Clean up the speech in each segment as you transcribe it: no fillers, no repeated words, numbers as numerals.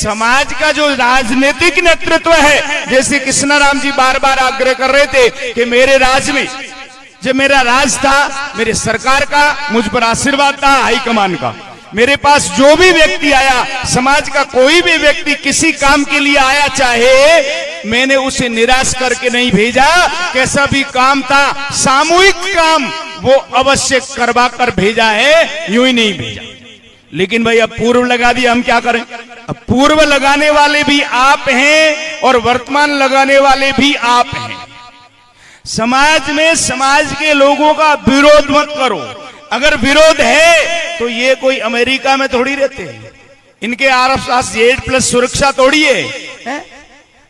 समाज का जो राजनीतिक नेतृत्व है, जैसे कृष्णाराम जी बार बार आग्रह कर रहे थे कि मेरे राज में, जब मेरा राज था, मेरे सरकार का मुझ पर आशीर्वाद था, हाईकमान का, मेरे पास जो भी व्यक्ति आया, समाज का कोई भी व्यक्ति किसी काम के लिए आया, चाहे मैंने उसे निराश करके नहीं भेजा, कैसा भी काम था, सामूहिक काम वो अवश्य करवा कर भेजा है, यूं ही नहीं भेजा। लेकिन भाई अब पूर्व लगा दिया, हम क्या करें? अब पूर्व लगाने वाले भी आप हैं और वर्तमान लगाने वाले भी आप हैं। समाज में समाज के लोगों का विरोध मत करो। अगर विरोध है तो ये कोई अमेरिका में थोड़ी रहते हैं, इनके आसपास 8+ सुरक्षा थोड़ी है?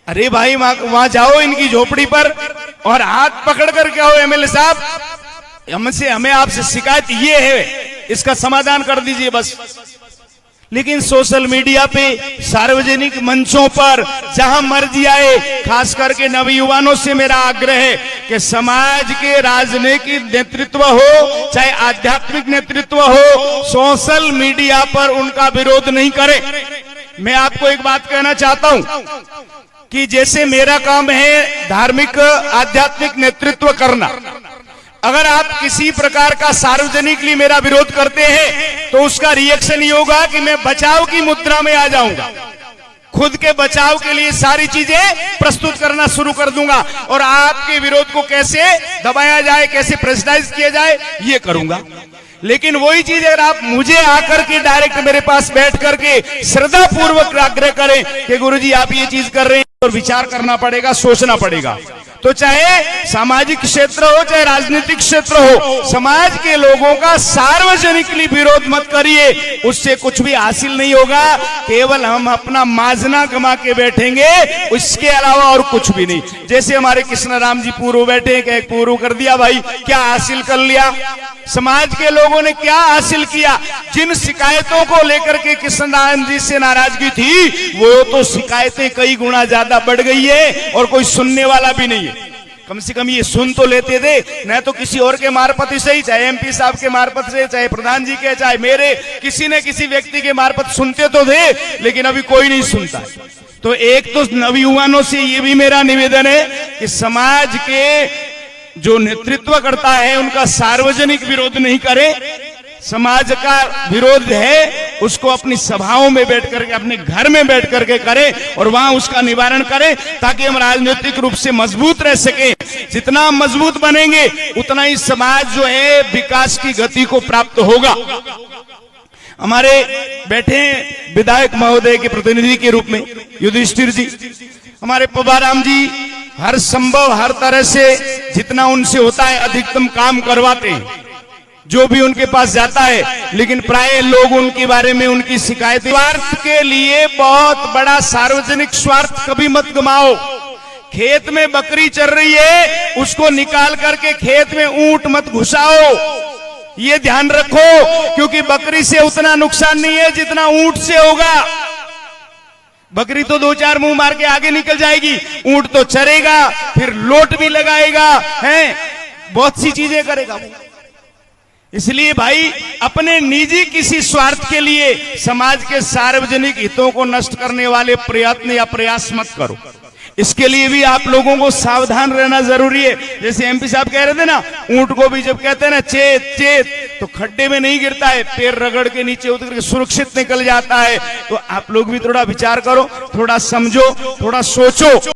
अरे भाई वहां जाओ इनकी झोपड़ी पर और हाथ पकड़ कर कहो, एमएलए साहब हमें आपसे शिकायत ये है, इसका समाधान कर दीजिए बस। लेकिन सोशल मीडिया पे, सार्वजनिक मंचों पर जहां मर्जी आए, खास करके नवयुवानों से मेरा आग्रह है कि समाज के राजनीतिक नेतृत्व हो चाहे आध्यात्मिक नेतृत्व हो, सोशल मीडिया पर उनका विरोध नहीं करें। मैं आपको एक बात कहना चाहता हूं कि जैसे मेरा काम है धार्मिक आध्यात्मिक नेतृत्व करना, अगर आप किसी प्रकार का सार्वजनिकली मेरा विरोध करते हैं तो उसका रिएक्शन ये होगा कि मैं बचाव की मुद्रा में आ जाऊंगा, खुद के बचाव के लिए सारी चीजें प्रस्तुत करना शुरू कर दूंगा और आपके विरोध को कैसे दबाया जाए, कैसे प्रेशराइज किया जाए, ये करूंगा। लेकिन वही चीज अगर आप मुझे आकर के डायरेक्ट मेरे पास बैठ करके श्रद्धा पूर्वक आग्रह करें कि गुरुजी आप ये चीज कर रहे हैं, और विचार करना पड़ेगा, सोचना पड़ेगा। तो चाहे सामाजिक क्षेत्र हो चाहे राजनीतिक क्षेत्र हो, समाज के लोगों का सार्वजनिकली विरोध मत करिए, उससे कुछ भी हासिल नहीं होगा, केवल हम अपना माजना कमा के बैठेंगे, उसके अलावा और कुछ भी नहीं। जैसे हमारे कृष्णाराम जी पूर्व बैठे, एक पूर्व कर दिया, भाई क्या हासिल कर लिया? समाज के लोगों ने क्या हासिल किया? जिन शिकायतों को लेकर के कृष्णाराम जी से नाराजगी थी, वो तो शिकायतें कई गुना ज्यादा बढ़ गई है और कोई सुनने वाला भी नहीं है। कम से कम ये सुन तो लेते थे, न तो किसी और के मार्फत ही सही, चाहे एमपी साहब के मार्फत से, चाहे प्रधान जी के, चाहे मेरे, किसी न किसी व्यक्ति के मार्फत सुनते तो थे, लेकिन अभी कोई नहीं सुनता। तो एक तो नवयुवानों से ये भी मेरा निवेदन है कि समाज के जो नेतृत्व करता है उनका सार्वजनिक विरोध नहीं करे, समाज का विरोध है उसको अपनी सभाओं में बैठ करके, अपने घर में बैठ करके करे और वहां उसका निवारण करे, ताकि हम राजनीतिक रूप से मजबूत रह सके। जितना मजबूत बनेंगे उतना ही समाज जो है विकास की गति को प्राप्त होगा। हमारे बैठे विधायक महोदय के प्रतिनिधि के रूप में युधिष्ठिर जी, हमारे पबाराम जी हर संभव हर तरह से जितना उनसे होता है अधिकतम काम करवाते हैं, जो भी उनके पास जाता है। लेकिन प्राय लोग उनके बारे में उनकी शिकायत, स्वार्थ के लिए बहुत बड़ा सार्वजनिक स्वार्थ कभी मत गमाओ। खेत में बकरी चर रही है, उसको निकाल करके खेत में ऊंट मत घुसाओ, ये ध्यान रखो, क्योंकि बकरी से उतना नुकसान नहीं है जितना ऊंट से होगा। बकरी तो 2-4 मुंह मार के आगे निकल जाएगी, ऊंट तो चरेगा, फिर लोट भी लगाएगा, हैं, बहुत सी चीजें करेगा। इसलिए भाई अपने निजी किसी स्वार्थ के लिए समाज के सार्वजनिक हितों को नष्ट करने वाले प्रयत्न या प्रयास मत करो। इसके लिए भी आप लोगों को सावधान रहना जरूरी है। जैसे एमपी साहब कह रहे थे ना, ऊंट को भी जब कहते हैं ना चेत चेत, तो खड्डे में नहीं गिरता है, पैर रगड़ के नीचे उतर के सुरक्षित निकल जाता है। तो आप लोग भी थोड़ा विचार करो, थोड़ा समझो, थोड़ा सोचो।